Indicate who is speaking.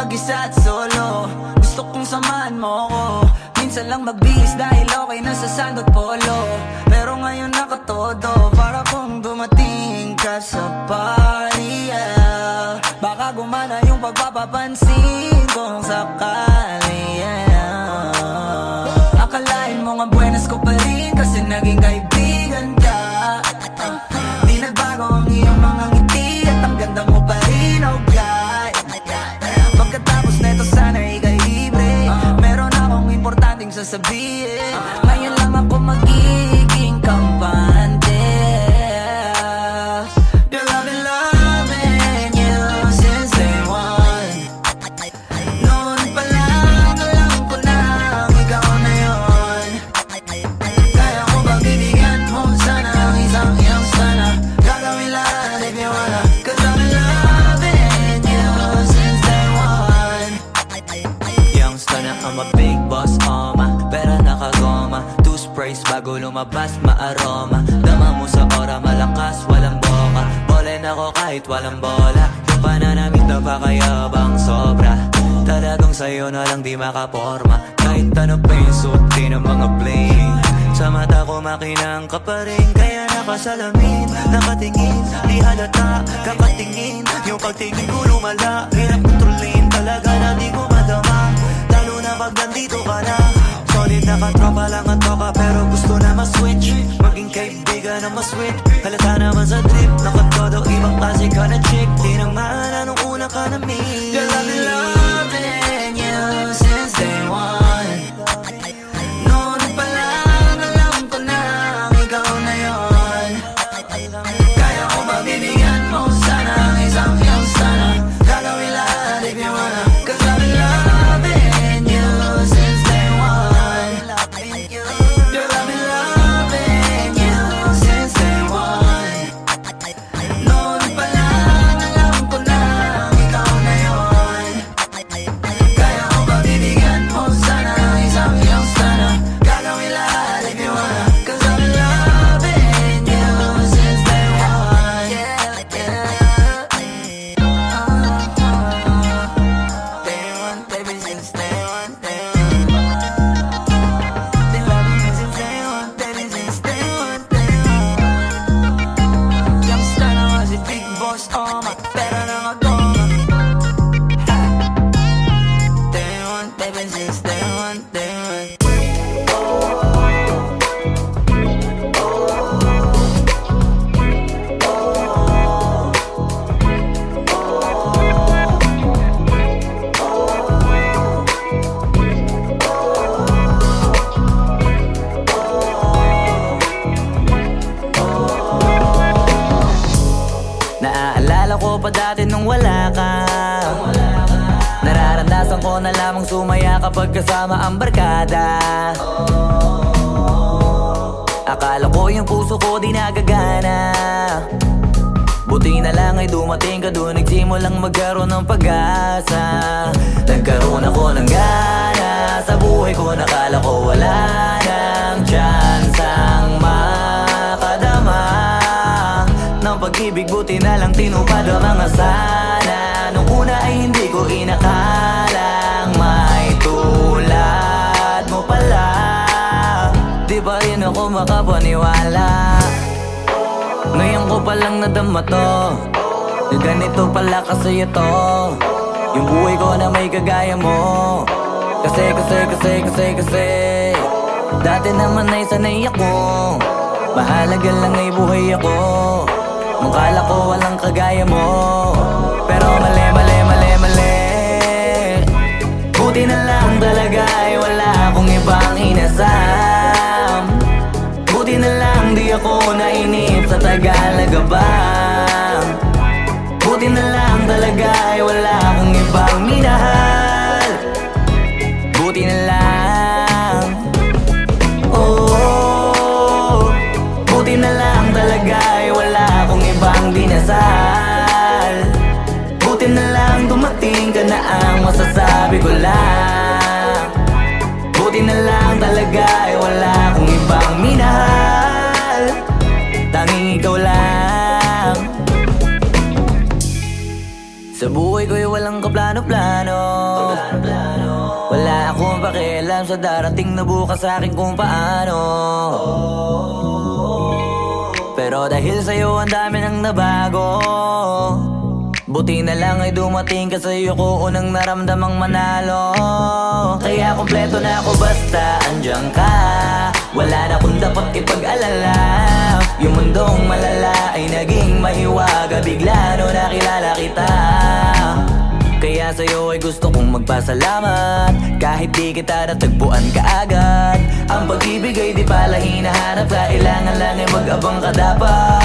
Speaker 1: mag-isa at solo. Gusto kong samahan mo ko. Minsan lang magbihis dahil okay na sa sand at polo. Pero ngayon nakatodo, para kung dumating ka sa party, yeah. Baka gumana yung pagpapapansin kung sakali, yeah. Akalain mo nga buenas ko pa rin kasi naging kaibigan ka. Di nagbago ang iyong mga ngiti at ang ganda mo pa rin, oh God. Pagkatapos neto sana ika'y libre. Meron akong importanteng sasabihin. Ngayon lang ako magiging kampante. Girl, I've been loving you since day one. Noon pa lang alam ko na ikaw na yun. Kaya ko bang bibigyan mo sana ang isang iyong sana. Gagawin lahat if you wanna. Cause I've been loving you since day one. Youngster na I'm a big boss, pera nakagoma. Two sprays bago lumabas, maaroma. Dama mo sa ora, malakas, walang boka. Bolen ako kahit walang bola. Yung pananamit na pakayabang sobra. Talagang sa'yo na lang di makaporma. Kahit ano pa yung suti ng mga bling. Sa mata ko makinang ka pa rin. Kaya nakasalamin, nakatingin. Di halata, kakatingin. Yung pagtingin ko lumala. Hirap kontrolin, talaga na di ko madama. Lalo na pag nandito ka na. Solid na katropa lang ang toka, pero gusto na ma-switch. Maging kaibigan na ma-sweet. Halata naman sa trip, nakatodo ibang klase ka na chick. Di naman anong una ka na meet. Girl, I've been loving you since day one. Noon pa lang alam ko na ikaw na yun. Kaya ko ba bibigyan mo sana ang isang iyong sana. Gagawin lahat if you wanna. Cause I've been loving you since day one. Girl, I've been loving you since day one. Noon pa lang alam ko na ikaw na yun. Kaya ko ba bibigyan mo sana ang isang iyong sana. Gagawin lahat if you wanna. Cause I've been loving you since day one. Day one, baby, since day one, day one. Been loving you since day one, baby, since day one, day one. Youngster na nga si Big Boss, pera na nga goma. Day one, baby, since day one, day one. Naaalala ko pa dati nung wala ka. Nararamdasan ko na lamang sumaya kapag kasama ang barkada. Akala ko yung puso ko di nagagana. Buti na lang ay dumating ka doon, nagsimulang magkaroon ng pag-asa. Nagkaroon ako ng gana sa buhay ko, nakala ko wala nang chance ang makadama ng pag-ibig. Buti na lang tinupad ang mga sana. Nung una ay hindi ko inakalang may tulad mo pala. Di pa rin ako makapaniwala. Ngayon ko palang nadama to, na ganito pala kasi ito yung buhay ko na may kagaya mo. Kasi dati naman ay sanay ako. Mahalaga lang ay buhay ako. Nung kala ko walang kagaya mo. Pero mali. Buti na lang talaga ay wala akong ibang inasam. Buti na lang di ako nainip sa Tagalaga bang. Buti na lang talaga ay wala akong ibang minahal. Buti na lang. Oh, buti na lang talaga ay wala akong ibang dinasal. Buti na lang dumating ka na ang masasabi ko lang. Buti na lang talaga ay wala akong ibang minahal. Tanging ikaw lang. Sa buhay ko'y walang kaplano-plano. Wala akong pakialam sa darating na bukas sa akin kung paano. Pero dahil sa'yo ang dami nang nabago. Buti na lang ay dumating ka sa'yo ko unang naramdamang manalo. Kaya kompleto na ako basta andyan ka. Wala na akong dapat ipag-alala. Yung mundong malala ay naging mahiwaga bigla no nakilala kita. Kaya sa'yo ay gusto kong magpasalamat. Kahit di kita natagpuan kaagad. Ang pag-ibig ay di pala hinahanap. Kailangan lang ay mag-abang ka dapat.